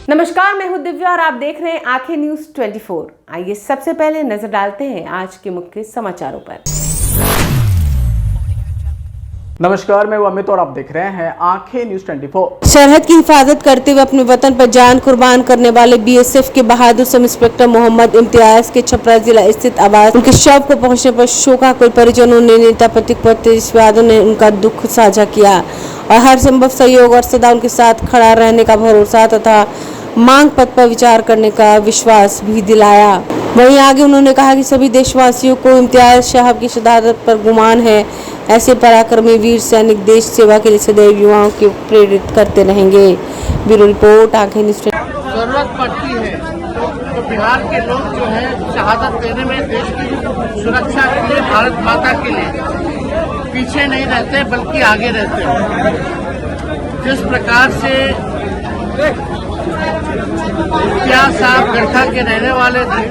नमस्कार, मैं हूं दिव्या और आप देख रहे हैं आंखें न्यूज 24। आइए सबसे पहले नजर डालते हैं आज के मुख्य समाचारों पर। नमस्कार, मैं हूं अमित और आप देख रहे हैं आंखें न्यूज 24। सरहद की हिफाजत करते हुए अपने वतन पर जान कुर्बान करने वाले बीएसएफ के बहादुर सब इंस्पेक्टर मोहम्मद इम्तियाज के छपरा जिला स्थित आवास उनके शव को पहुंचने पर शोकाकुल परिजनों ने नेता प्रतिपक्ष तेजस्वी यादव ने उनका दुख साझा किया और हर संभव सहयोग और सदा उनके साथ खड़ा रहने का भरोसा तथा मांग पत्र पर विचार करने का विश्वास भी दिलाया। वहीं आगे उन्होंने कहा कि सभी देशवासियों को इम्तियाज साहब की शहादत पर गुमान है। ऐसे पराक्रमी वीर सैनिक देश सेवा के लिए सदैव युवाओं को प्रेरित करते रहेंगे। ब्यूरो रिपोर्ट, आंखें न्यूज। जरूरत पड़ती है तो बिहार के लोग जो है शहादत देने में देश की सुरक्षा के लिए, भारत माता के लिए पीछे नहीं रहते बल्कि आगे रहते हैं। जिस प्रकार से इम्तियाज साहब गढ़ा के रहने वाले थे,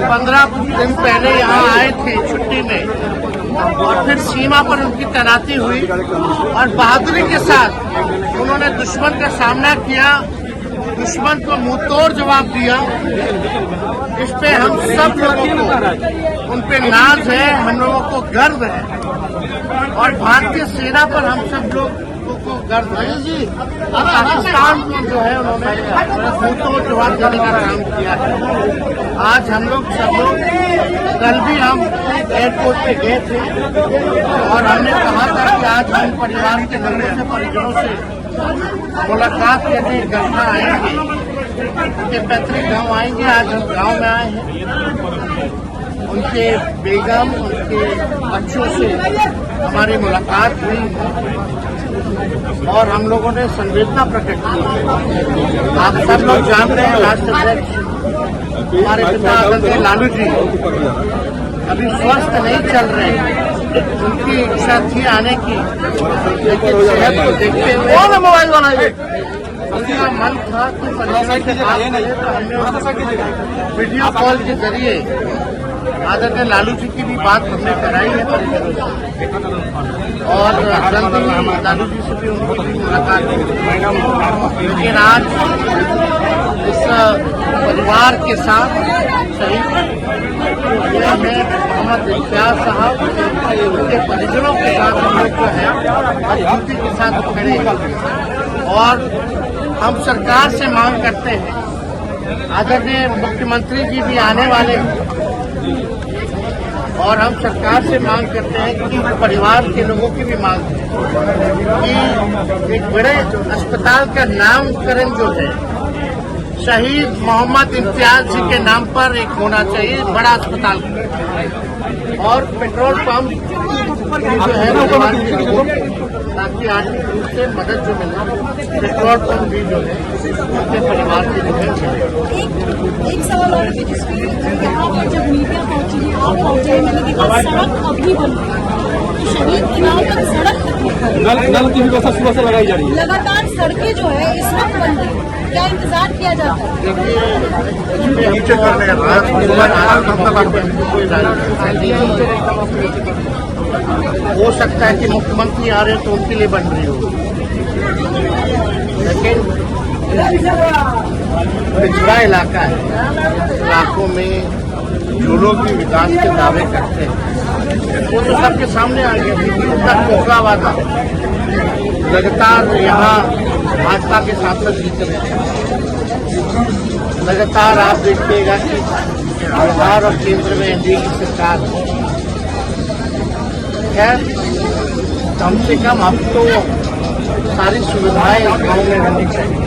15 दिन पहले यहाँ आए थे छुट्टी में और फिर सीमा पर उनकी तैनाती हुई और बहादुरी के साथ उन्होंने दुश्मन का सामना किया, दुश्मन को मुंहतोड़ जवाब दिया। इस पे हम सब लोगों को उन पे नाज है, हम लोगों को गर्व है और भारतीय सेना पर हम सब लोग को गर्व है। पाकिस्तान को जो है उन्होंने मुंहतोड़ जवाब देने का काम किया है। आज हम लोग सब लोग, कल भी हम एयरपोर्ट पे गए थे और हमने कहा था कि आज हम परिवार के लोगों से, परिजनों से मुलाकात करने गढ़ा आएंगे, उनके पैतृक गांव आएंगे। आज हम गांव में आए हैं, उनके बेगम, उनके बच्चों से हमारी मुलाकात हुई और हम लोगों ने संवेदना प्रकट की। आप सब लोग जान रहे हैं, राष्ट्र अध्यक्ष हमारे पिता आदरणीय लालू जी अभी स्वस्थ नहीं चल रहे हैं। उनकी इच्छा थी आने की, लेकिन सेहत को देखते हुए मोबाइल बनाइए, उनका मन था कि परिवार के साथ मिले, तो हमने वीडियो कॉल के जरिए आदरणीय लालू जी की भी बात हमने कराई है और जल्द ही लालू जी से भी उनकी मुलाकात हुई। लेकिन आज इस परिवार के साथ शहीद मोहम्मद इम्तियाज साहब उनके परिजनों के साथ हम लोग जो है मजबूती के साथ खड़े हैं और हम सरकार से मांग करते हैं, आदरणीय मुख्यमंत्री जी भी आने वाले हैं और हम सरकार से मांग करते हैं कि परिवार के लोगों की भी मांग है कि एक बड़े अस्पताल का नामकरण जो है शहीद मोहम्मद इम्तियाज जी के नाम पर एक होना चाहिए, बड़ा अस्पताल और पेट्रोल पंप जो है परिवार के लोगों ताकि आर्थिक रूप से मदद जो मिलना, पेट्रोल पंप भी जो है उनके परिवार के जो है। एक सवाल और है जिसमें यहाँ पर जब मीडिया पहुंची, आप पहुंचे, मैंने देखा सड़क अभी बन रही है, तो शहीद के नाम पर सड़क नल की व्यवस्था सुबह से लगाई जा रही है। लगातार सड़कें जो है इस वक्त बन रही है, क्या इंतजार किया जाता है? हो सकता है कि मुख्यमंत्री आ रहे तो उनके लिए बन रही हो, लेकिन पिछड़ा इलाका है, इलाकों में जो लोग भी विकास के दावे करते हैं वो तो सबके सामने आ गया। उनका टोकरा वादा लगातार यहाँ भाजपा के सांसद जीत रहे हैं, लगातार आप देखिएगा कि बिहार और केंद्र में एनडीए की सरकार है। खैर, कम से कम अब तो सारी सुविधाएं गाँव में होनी चाहिए।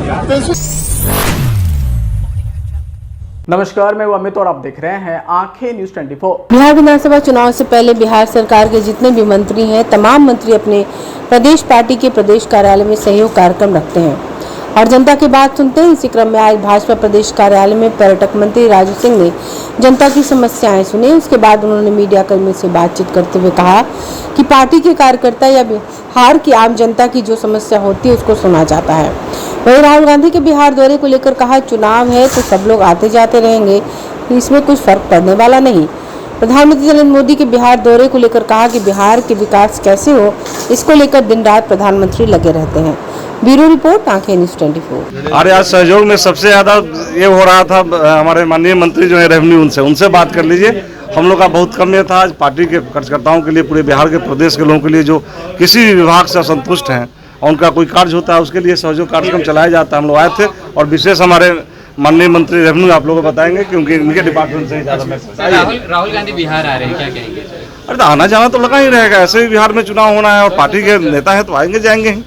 नमस्कार, मैं हूं अमित और आप देख रहे हैं आंखें न्यूज 24। बिहार विधानसभा चुनाव से पहले बिहार सरकार के जितने भी मंत्री हैं, तमाम मंत्री अपने प्रदेश पार्टी के प्रदेश कार्यालय में सहयोग कार्यक्रम रखते हैं और जनता की बात सुनते हैं। इसी क्रम में आज भाजपा प्रदेश कार्यालय में पर्यटक मंत्री राजू सिंह ने जनता की समस्याएं सुनी। उसके बाद उन्होंने मीडिया कर्मियों से बातचीत करते हुए कहा कि पार्टी के कार्यकर्ता या बिहार की आम जनता की जो समस्या होती है उसको सुना जाता है। वहीं राहुल गांधी के बिहार दौरे को लेकर कहा, चुनाव है तो सब लोग आते जाते रहेंगे, इसमें कुछ फर्क पड़ने वाला नहीं। प्रधानमंत्री नरेंद्र मोदी के बिहार दौरे को लेकर कहा कि बिहार के विकास कैसे हो, इसको लेकर दिन रात प्रधानमंत्री लगे रहते हैं। ब्यूरो रिपोर्ट, आंखें न्यूज 24। अरे आज सहयोग में सबसे ज़्यादा ये हो रहा था, हमारे माननीय मंत्री जो है रेवेन्यू, उनसे बात कर लीजिए। हम लोग का बहुत कम ये था। आज पार्टी के कार्यकर्ताओं के लिए, पूरे बिहार के प्रदेश के लोगों के लिए जो किसी भी विभाग से असंतुष्ट हैं और उनका कोई कार्य होता है उसके लिए सहयोग कार्यक्रम चलाया जाता है। हम लोग आए थे और विशेष हमारे माननीय मंत्री रेवेन्यू आप लोगों को बताएंगे क्योंकि इनके डिपार्टमेंट से ज़्यादा। राहुल गांधी बिहार आ रहे हैं, क्या कहेंगे? अरे तो आना जाना तो लगा ही रहेगा, ऐसे भी बिहार में चुनाव होना है और पार्टी के नेता हैं तो आएंगे जाएंगे ही।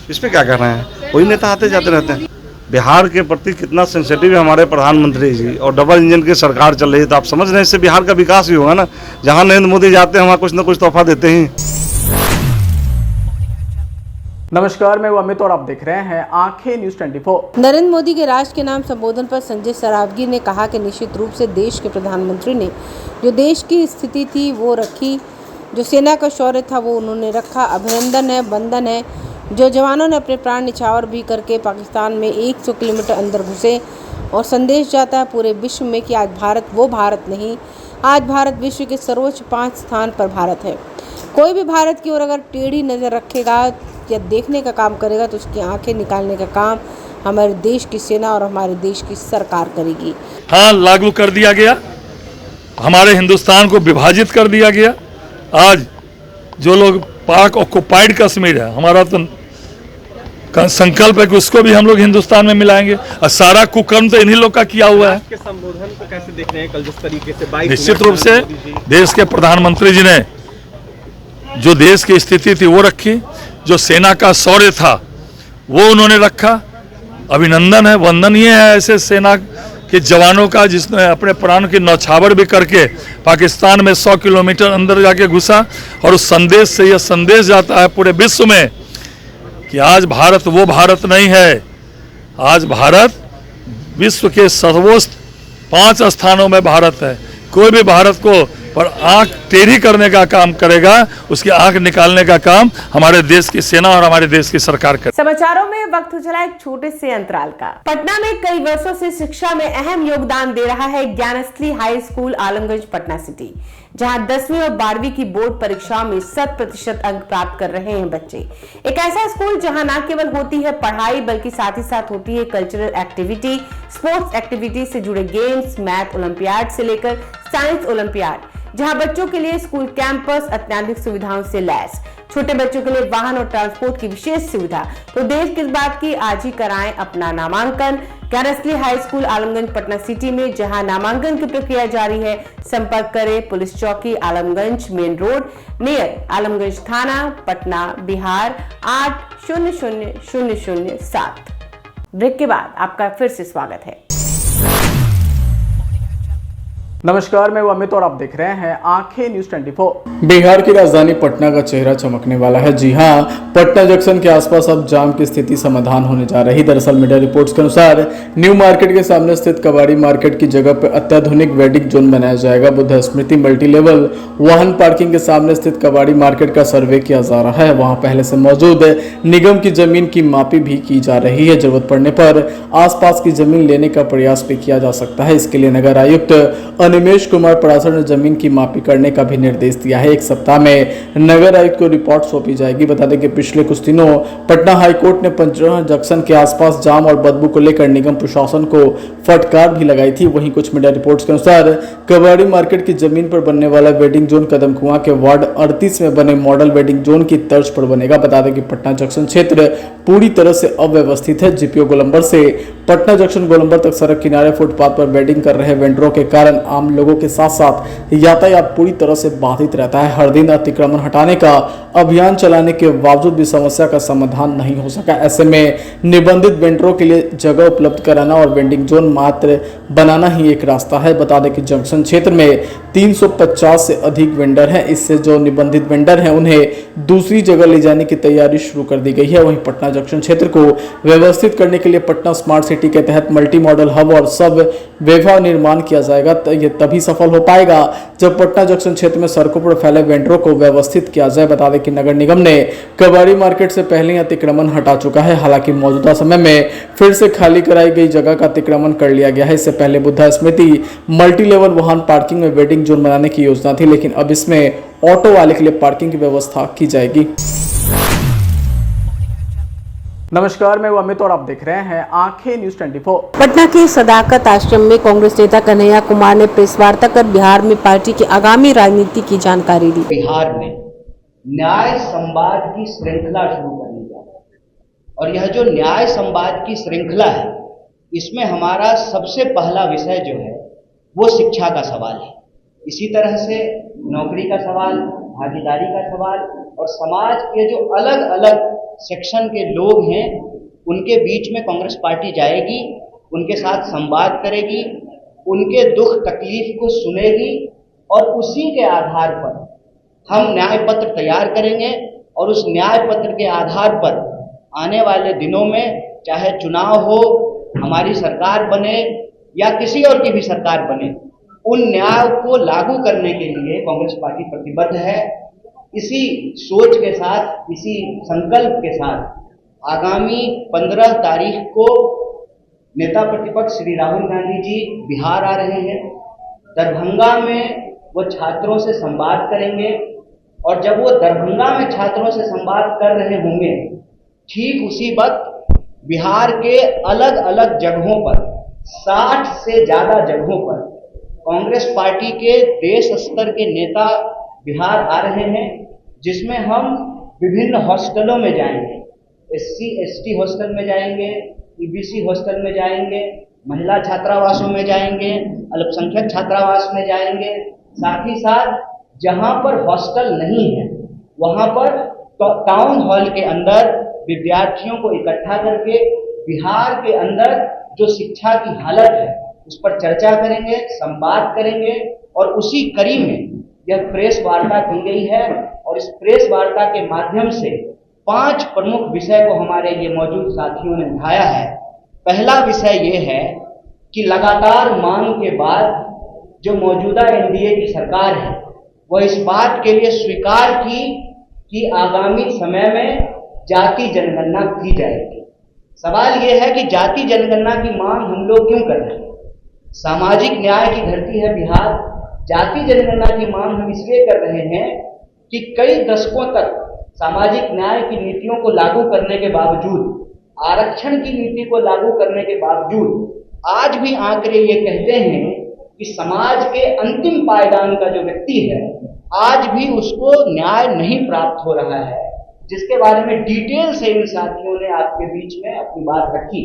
इस पर क्या कर रहे हैं, कोई नेता आते जाते रहते हैं। बिहार के प्रति कितना सेंसिटिव है हमारे प्रधानमंत्री जी, और डबल इंजन की सरकार चल रही है तो आप समझ रहे हैं इससे बिहार का विकास ही होगा ना। जहाँ नरेंद्र मोदी जाते हैं वहाँ कुछ न कुछ तोहफा देते हैं। नमस्कार, मैं अमित और आप देख रहे हैं आंखें न्यूज 24। नरेंद्र मोदी के राष्ट्र के नाम संबोधन पर संजय सरावगी ने कहा कि निश्चित रूप से देश के प्रधानमंत्री ने जो देश की स्थिति थी वो रखी, जो सेना का शौर्य था वो उन्होंने रखा। अभिनंदन है, वंदन है। जो जवानों ने अपने प्राण निछावर भी करके पाकिस्तान में 100 किलोमीटर अंदर घुसे, और संदेश जाता है पूरे विश्व में कि आज भारत वो भारत नहीं, आज भारत विश्व के सर्वोच्च 5 स्थान पर भारत है। कोई भी भारत की ओर अगर टेढ़ी नज़र रखेगा या देखने का काम करेगा तो उसकी आंखें निकालने का काम हमारे देश की सेना और हमारे देश की सरकार करेगी। हाँ, लागू कर दिया गया, हमारे हिंदुस्तान को विभाजित कर दिया गया। आज जो लोग पाक ऑक्युपाइड कश्मीर है, हमारा तो संकल्प है कि उसको भी हम लोग हिंदुस्तान में मिलाएंगे, और सारा कुकर्म तो इन्हीं लोग का किया हुआ है। संबोधन को कैसे देख रहे हैं कल जिस तरीके से निश्चित रूप से देश के प्रधानमंत्री जी ने जो देश की स्थिति थी वो रखी, जो सेना का शौर्य था वो उन्होंने रखा। अभिनंदन है, वंदनीय है ऐसे सेना के जवानों का जिसने अपने प्राण की नौछावर भी करके पाकिस्तान में 100 किलोमीटर अंदर जाके घुसा, और उस संदेश से यह संदेश जाता है पूरे विश्व में कि आज भारत वो भारत नहीं है, आज भारत विश्व के सर्वोच्च 5 स्थानों में भारत है। कोई भी भारत को पर आंख टेढ़ी करने का काम करेगा, उसकी आंख निकालने का काम हमारे देश की सेना और हमारे देश की सरकार कर। समाचारों में वक्त हो चला एक छोटे से अंतराल का। पटना में कई वर्षों से शिक्षा में अहम योगदान दे रहा है Gyansthali high school Alamganj Patna city, जहां 10वीं और 12वीं की बोर्ड परीक्षाओं में 100% अंक प्राप्त कर रहे हैं बच्चे। एक ऐसा स्कूल जहां न केवल होती है पढ़ाई बल्कि साथ ही साथ होती है कल्चरल एक्टिविटी, स्पोर्ट्स एक्टिविटी से जुड़े गेम्स, मैथ ओलंपियाड से लेकर साइंस ओलंपियाड, जहां बच्चों के लिए स्कूल कैंपस अत्याधुनिक सुविधाओं से लैस, छोटे बच्चों के लिए वाहन और ट्रांसपोर्ट की विशेष सुविधा। तो देर किस बात की, आज ही कराएं अपना नामांकन Gyansthali high school Alamganj Patna city में, जहां नामांकन की प्रक्रिया जारी है। संपर्क करें पुलिस चौकी Alamganj main road near Alamganj थाना पटना बिहार 800007। ब्रेक के बाद आपका फिर से स्वागत है। नमस्कार, मैं अमित और आप देख रहे हैं आंखें न्यूज 24। बिहार की राजधानी पटना का चेहरा चमकने वाला है। जी हां, पटना जंक्शन के आसपास अब जाम की स्थिति समाधान होने जा रही। दरअसल मीडिया रिपोर्ट्स के अनुसार न्यू मार्केट के सामने स्थित कबाड़ी मार्केट की जगह पर अत्याधुनिक वेडिंग जोन बनाया जाएगा। बुद्ध स्मृति मल्टी लेवल वाहन पार्किंग के सामने स्थित कबाड़ी मार्केट का सर्वे किया जा रहा है। वहाँ पहले से मौजूद निगम की जमीन की मापी भी की जा रही है। जरूरत पड़ने पर आसपास की जमीन लेने का प्रयास भी किया जा सकता है। इसके लिए नगर आयुक्त अनिमेश कुमार पराशर ने जमीन की मापी करने का भी निर्देश दिया है। एक सप्ताह में नगर आयुक्त को रिपोर्ट सौंपी जाएगी। बता दें कि पिछले कुछ दिनों पटना हाईकोर्ट ने पंचरहा जंक्शन के आसपास जाम और बदबू को लेकर निगम प्रशासन को फटकार भी लगाई थी। वहीं कुछ मीडिया रिपोर्ट्स के अनुसार कबाड़ी मार्केट की जमीन पर बनने वाला वेडिंग जोन कदम कुआं के वार्ड 38 में बने मॉडल वेडिंग जोन की तर्ज पर बनेगा। बता दें कि पटना जंक्शन क्षेत्र पूरी तरह से अव्यवस्थित है। जीपीओ गोलंबर से पटना जंक्शन गोलंबर तक सड़क किनारे फुटपाथ पर वेडिंग कर रहे वेंडरों के कारण आम लोगों के साथ साथ यातायात पूरी तरह से बाधित रहता है। हर दिन अतिक्रमण हटाने का अभियान चलाने के बावजूद भी समस्या का समाधान नहीं हो सका। ऐसे में निबंधित वेंडरों के लिए जगह उपलब्ध कराना और वेंडिंग जोन मात्र बनाना ही एक रास्ता है। बता दें कि जंक्शन क्षेत्र में 350 से अधिक वेंडर हैं। इससे जो निबंधित वेंडर हैं उन्हें दूसरी जगह ले जाने की तैयारी शुरू कर दी गई है। वहीं पटना जंक्शन क्षेत्र को व्यवस्थित करने के लिए पटना स्मार्ट सिटी के तहत मल्टी मॉडल हब और सब व्यवहार निर्माण किया जाएगा। ये तभी सफल हो पाएगा जब पटना जंक्शन क्षेत्र में सड़कों पर फैले वेंडरों को व्यवस्थित किया जाए। बता दें कि नगर निगम ने कबाड़ी मार्केट से पहले ही अतिक्रमण हटा चुका है। हालांकि मौजूदा समय में फिर से खाली कराई गई जगह का अतिक्रमण कर लिया गया है। इससे पहले बुद्धा स्मृति मल्टी लेवल वाहन पार्किंग में वेडिंग जोन बनाने की योजना थी, लेकिन अब इसमें ऑटो वाले के लिए पार्किंग की व्यवस्था की जाएगी। नमस्कार, मैं हूं अमित और आप देख रहे हैं आंखें न्यूज 24। पटना के सदाकत आश्रम में कांग्रेस नेता कन्हैया कुमार ने प्रेस वार्ता कर बिहार में पार्टी की आगामी राजनीति की जानकारी दी। बिहार में न्याय संवाद की श्रृंखला शुरू करनी चाहिए और यह जो न्याय संवाद की श्रृंखला है, इसमें हमारा सबसे पहला विषय जो है वो शिक्षा का सवाल है। इसी तरह से नौकरी का सवाल, भागीदारी का सवाल और समाज के जो अलग अलग सेक्शन के लोग हैं उनके बीच में कांग्रेस पार्टी जाएगी, उनके साथ संवाद करेगी, उनके दुख तकलीफ को सुनेगी और उसी के आधार पर हम न्याय पत्र तैयार करेंगे और उस न्याय पत्र के आधार पर आने वाले दिनों में चाहे चुनाव हो, हमारी सरकार बने या किसी और की भी सरकार बने, उन न्याय को लागू करने के लिए कांग्रेस पार्टी प्रतिबद्ध है। इसी सोच के साथ, इसी संकल्प के साथ आगामी 15 तारीख को नेता प्रतिपक्ष श्री राहुल गांधी जी बिहार आ रहे हैं। दरभंगा में वो छात्रों से संवाद करेंगे और जब वो दरभंगा में छात्रों से संवाद कर रहे होंगे, ठीक उसी वक्त बिहार के अलग अलग जगहों पर 60 से ज़्यादा जगहों पर कांग्रेस पार्टी के देश स्तर के नेता बिहार आ रहे हैं, जिसमें हम विभिन्न हॉस्टलों में जाएंगे, SC ST हॉस्टल में जाएंगे, EBC हॉस्टल में जाएंगे, महिला छात्रावासों में जाएंगे, अल्पसंख्यक छात्रावास में जाएंगे, साथ ही साथ जहां पर हॉस्टल नहीं है वहां पर टाउन हॉल के अंदर विद्यार्थियों को इकट्ठा करके बिहार के अंदर जो शिक्षा की हालत है उस पर चर्चा करेंगे, संवाद करेंगे और उसी कड़ी में यह प्रेस वार्ता की गई है। और इस प्रेस वार्ता के माध्यम से 5 प्रमुख विषय को हमारे ये मौजूद साथियों ने उठाया है। पहला विषय ये है कि लगातार मांग के बाद जो मौजूदा NDA की सरकार है वह इस बात के लिए स्वीकार की कि आगामी समय में जाति जनगणना की जाएगी। सवाल यह है कि जाति जनगणना की मांग हम लोग क्यों कर रहे हैं? सामाजिक न्याय की धरती है बिहार। जाति जनगणना की मांग हम इसलिए कर रहे हैं कि कई दशकों तक सामाजिक न्याय की नीतियों को लागू करने के बावजूद, आरक्षण की नीति को लागू करने के बावजूद आज भी आंकड़े ये कहते हैं कि समाज के अंतिम पायदान का जो व्यक्ति है आज भी उसको न्याय नहीं प्राप्त हो रहा है, जिसके बारे में डिटेल से इन साथियों ने आपके बीच में अपनी बात रखी।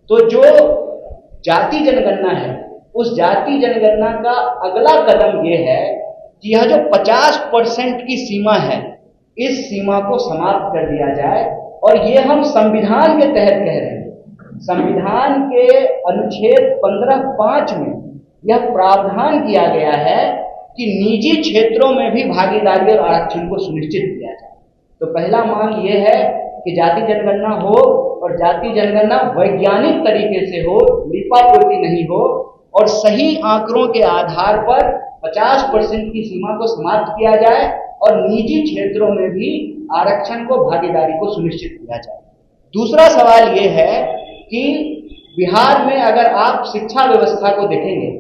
तो जो जाति जनगणना है, उस जाति जनगणना का अगला कदम यह है कि यह जो 50% की सीमा है, इस सीमा को समाप्त कर दिया जाए। और ये हम संविधान के तहत कह रहे हैं। संविधान के अनुच्छेद 15(5) में यह प्रावधान किया गया है कि निजी क्षेत्रों में भी भागीदारी और आरक्षण को सुनिश्चित किया जाए। तो पहला मांग ये है कि जाति जनगणना हो और जाति जनगणना वैज्ञानिक तरीके से हो, लिपापोती नहीं हो और सही आंकड़ों के आधार पर 50% की सीमा को समाप्त किया जाए और निजी क्षेत्रों में भी आरक्षण को, भागीदारी को सुनिश्चित किया जाए। दूसरा सवाल ये है कि बिहार में अगर आप शिक्षा व्यवस्था को देखेंगे,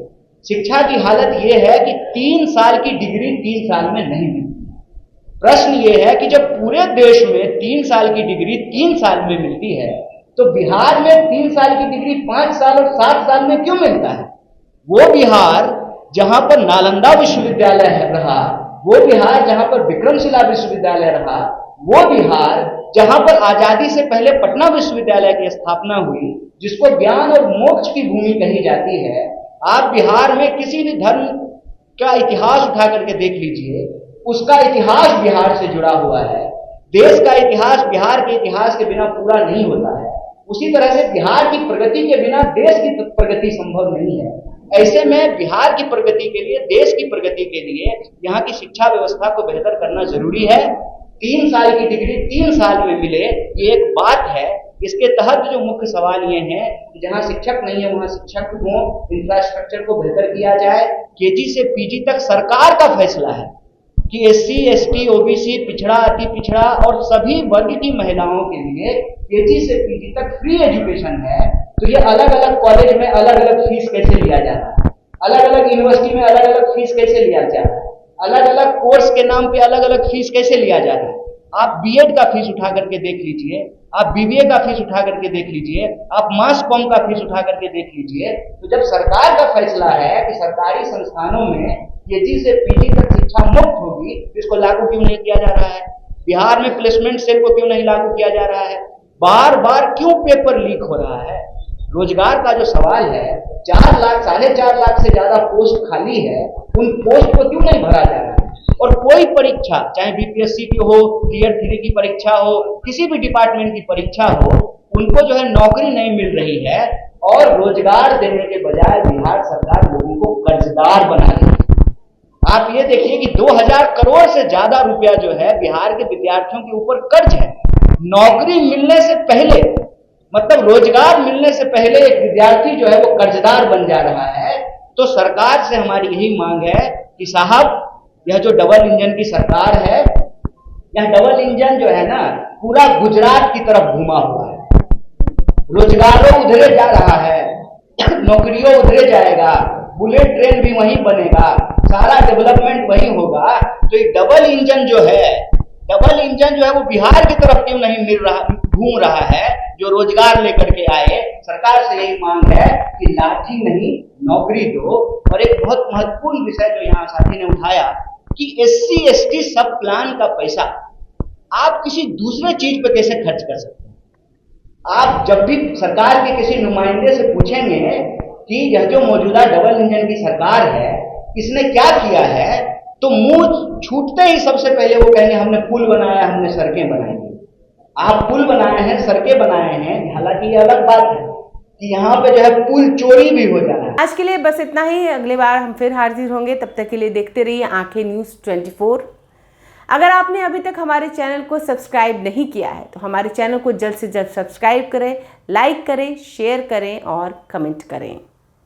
शिक्षा की हालत ये है कि 3 साल की डिग्री 3 साल में नहीं मिलती। प्रश्न ये है कि जब पूरे देश में 3 साल की डिग्री 3 साल में मिलती है तो बिहार में 3 साल की डिग्री 5 साल और 7 साल में क्यों मिलता है? वो बिहार जहां पर नालंदा विश्वविद्यालय रहा, वो बिहार जहां पर विक्रमशिला विश्वविद्यालय रहा, वो बिहार जहां पर आजादी से पहले पटना विश्वविद्यालय की स्थापना हुई, जिसको ज्ञान और मोक्ष की भूमि कही जाती है, आप बिहार में किसी भी धर्म का इतिहास उठा करके देख लीजिए, उसका इतिहास बिहार से जुड़ा हुआ है। देश का इतिहास बिहार के इतिहास के बिना पूरा नहीं होता है। उसी तरह से बिहार की प्रगति के बिना देश की प्रगति संभव नहीं है। ऐसे में बिहार की प्रगति के लिए, देश की प्रगति के लिए यहाँ की शिक्षा व्यवस्था को बेहतर करना जरूरी है। 3 साल की डिग्री 3 साल में मिले, ये एक बात है। इसके तहत जो मुख्य सवाल ये हैं कि जहाँ शिक्षक नहीं है वहाँ शिक्षक हो, इंफ्रास्ट्रक्चर को बेहतर किया जाए। KG से PG तक सरकार का फैसला है कि SC ST OBC पिछड़ा, अति पिछड़ा और सभी वर्ग की महिलाओं के लिए KG से PG तक फ्री एजुकेशन है। तो ये अलग अलग कॉलेज में अलग अलग फीस कैसे लिया जा रहा है, अलग अलग यूनिवर्सिटी में अलग अलग फीस कैसे लिया जा रहा है, अलग अलग कोर्स के नाम पे अलग अलग फीस कैसे लिया जा रहा है। आप बीएड का फीस उठा करके देख लीजिए, आप बीबीए का फीस उठा करके देख लीजिए, आप मास कॉम का फीस उठा करके देख लीजिए। तो जब सरकार का फैसला है कि सरकारी संस्थानों में केजी से पीजी तक शिक्षा मुफ्त होगी, तो इसको लागू क्यों नहीं किया जा रहा है? बिहार में प्लेसमेंट सेल को क्यों नहीं लागू किया जा रहा है? बार बार क्यों पेपर लीक हो रहा है? रोजगार का जो सवाल है, 4 लाख 4.5 लाख से ज्यादा पोस्ट खाली है, उन पोस्ट को क्यों नहीं भरा जा रहा है? और कोई परीक्षा, चाहे बीपीएससी की हो, टियर 3 की परीक्षा हो, किसी भी डिपार्टमेंट की परीक्षा हो, उनको जो है नौकरी नहीं मिल रही है और रोजगार देने के बजाय बिहार सरकार लोगों को कर्जदार बना रही है। आप ये देखिए कि 2000 करोड़ से ज्यादा रुपया जो है बिहार के विद्यार्थियों के ऊपर कर्ज है। नौकरी मिलने से पहले, मतलब रोजगार मिलने से पहले एक विद्यार्थी जो है वो कर्जदार बन जा रहा है। तो सरकार से हमारी यही मांग है कि साहब, यह जो डबल इंजन की सरकार है, यह डबल इंजन जो है ना पूरा गुजरात की तरफ घुमा हुआ है। रोजगारों उधरे जा रहा है, नौकरियों उधरे जाएगा, बुलेट ट्रेन भी वहीं बनेगा, सारा डेवलपमेंट वहीं होगा। तो ये डबल इंजन जो है वो बिहार की तरफ क्यों नहीं घूम रहा है, जो रोजगार लेकर के आए? सरकार से यही मांग है कि लाठी नहीं नौकरी दो। और एक बहुत महत्वपूर्ण विषय जो यहाँ साथी ने उठाया कि SC ST सब प्लान का पैसा आप किसी दूसरे चीज पे कैसे खर्च कर सकते हैं? आप जब भी सरकार के किसी नुमाइंदे से पूछेंगे कि यह जो मौजूदा डबल इंजन की सरकार है, इसने क्या किया है, तो मुंह छूटते ही सबसे पहले वो कहेंगे हमने पुल बनाया, हमने सड़कें बनाई। आप पुल बनाए हैं, सड़कें बनाए हैं, हालांकि ये अलग बात है कि यहाँ पे जो है पुल चोरी भी हो जाना है। आज के लिए बस इतना ही। अगली बार हम फिर हाजिर होंगे, तब तक के लिए देखते रहिए आंखें न्यूज़ 24। अगर आपने अभी तक हमारे चैनल को सब्सक्राइब नहीं किया है तो हमारे चैनल को जल्द से जल्द सब्सक्राइब करें, लाइक करें, शेयर करें और कमेंट करें।